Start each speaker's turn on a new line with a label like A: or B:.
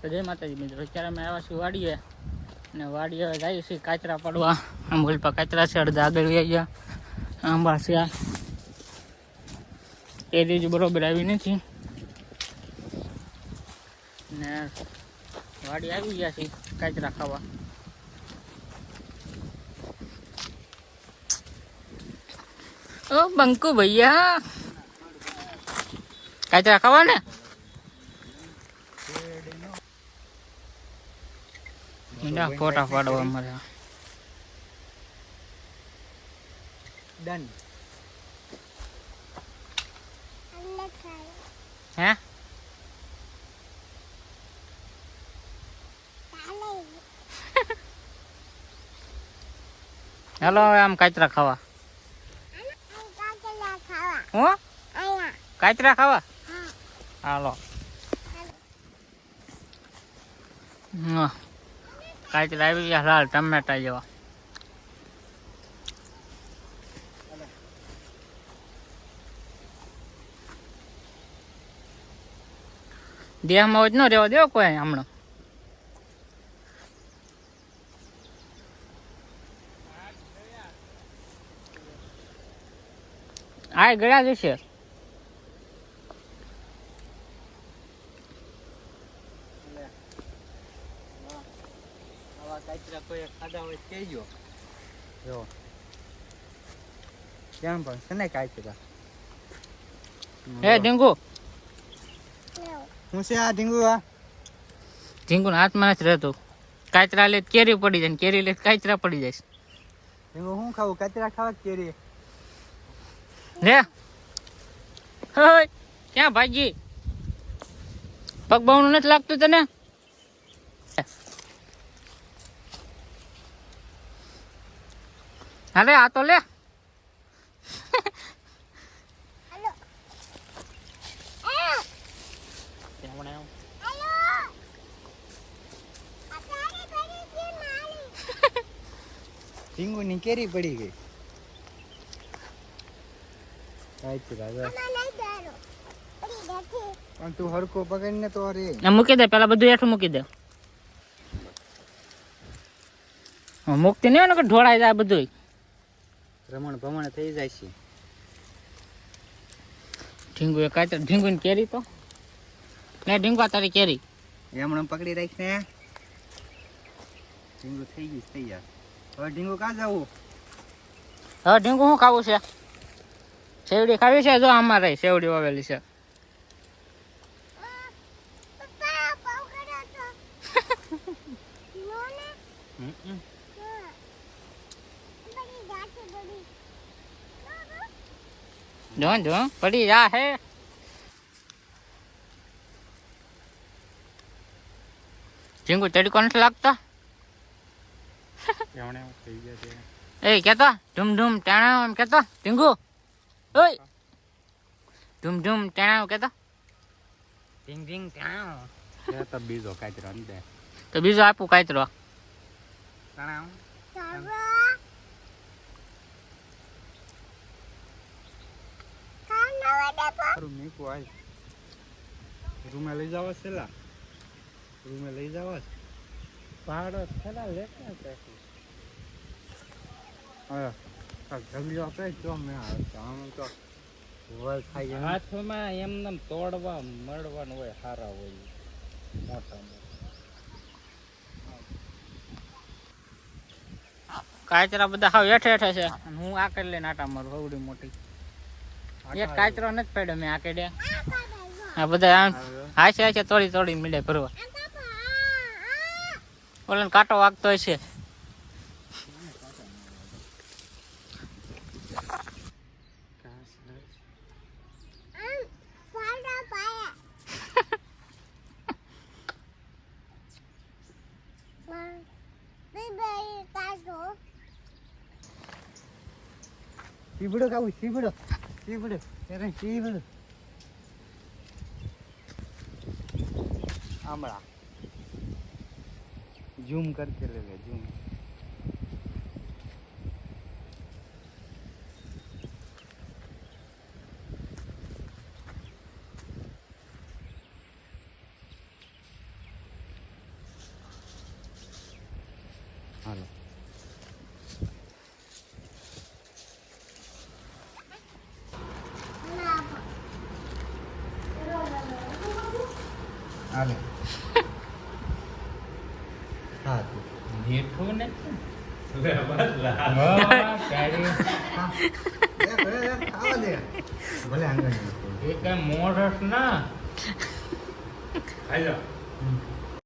A: તો જય માતાજી મિત્રો, અત્યારે અમે આવ્યા છીએ વાડીએ અને વાડીએ જઈએ છીએ કાચરા પાડવા. આમ ગોલપા કાચરા છે, અડધા આગળ આવી ગયા. આંબા છે, એ રીજ બરોબર આવી નથી ને વાડી આવી ગયા છે કાચરા ખાવા. ઓ બંકુ ભૈયા, કાચરા ખાવા ને ફોટા પાડવા અમારે.
B: ડન.
A: હે હેલો, આમ કાચરા ખાવા. હું કાચરા ખાવા? હાલો. કાચરા આવી ગયા લાલ ટમેટા જેવા. દેહમાં જ ન રહેવા દેવો કોઈ હમણાં. આ ગયા જશે.
B: કાચરા કોઈ ખાધા હોય કહેજો. જો કેમ પણ છે ને કાચરા.
A: હે ઢીંગુ,
B: હું છે આ ઢીંગુ? આ
A: ઢીંગુ હાથમાં જ રહેતું. કાચરા લે કેરી પડી જાય, કેરી લે કાચરા પડી જાય.
B: ઢીંગુ શું ખાવું? કાચરા ખાવા કે કેરી?
A: લે હોય ક્યાં ભાજી? પગ બહુનું નથી લાગતું તને? અરે આ તો લે.
B: ઢીંગુ ની કેરી પડી ગઈ. પણ તું હરકો પકડીને તો રે.
A: મૂકી દે, પેલા બધું હેઠું મૂકી દે. મૂકતી નહીં હોય ને ઢોળાઈ જાય બધું.
B: રમણ ભમણ થઈ જાય છે.
A: ઢીંગુ એ કાચર, ઢીંગુ ની કેરી તો લે. ઢીંગુ આ તારી કેરી
B: એમણે પકડી રાખીને. ઢીંગુ થઈ ગઈ તૈયાર. હવે ઢીંગુ કાં જવું?
A: હવે ઢીંગુ શું ખાવું છે? સેવડી ખાવી છે? જો આમાં રહી સેવડી વાવેલી છે. જો જો પડી જા હે. ઢીંગુ તડકો નથી લાગતા? એ કેતો ધૂમ ધૂમ ટાણા એમ કેતો ઢીંગુ. ઓય ધૂમ ધૂમ ટાણા કેતો.
B: ઢીંગ ઢીંગ ટાણા. તો બીજો કાચરો અંદર.
A: તો બીજો આપું કાચરો.
B: રૂમે લઈ જવા છેલ્લા. રૂમે લઈ જવા પહાડો છેલ્લા લેટ ને ત્યાંથી. ઢગલો આપે જો મેં આમ તો વલ ખાઈ
C: હાથમાં એમને તોડવા મળવાનું હોય, સારા હોય મોટા
A: કાચરા બધા હાવ હેઠે હેઠે છે. હું આ કરી લઈને આટા મારું હવડી મોટી. એક કાચરો નથી પડ્યો મેં આ કેડે. આ બધા હાશે હાશે તોડી તોડી મીડે ભરવા. ઓલો કાંટો વાગતો હશે.
B: સીબડો ખાવું? સીબડો સીબડો સીબડો. આમળા ઝૂમ કરકે લે લે ઝૂમ. હાલો હાલે હા
C: મીઠું ને
B: ખાવા દે ભલે આંગણ
C: એ કઈ મોરસ ના
B: ખાઈ લો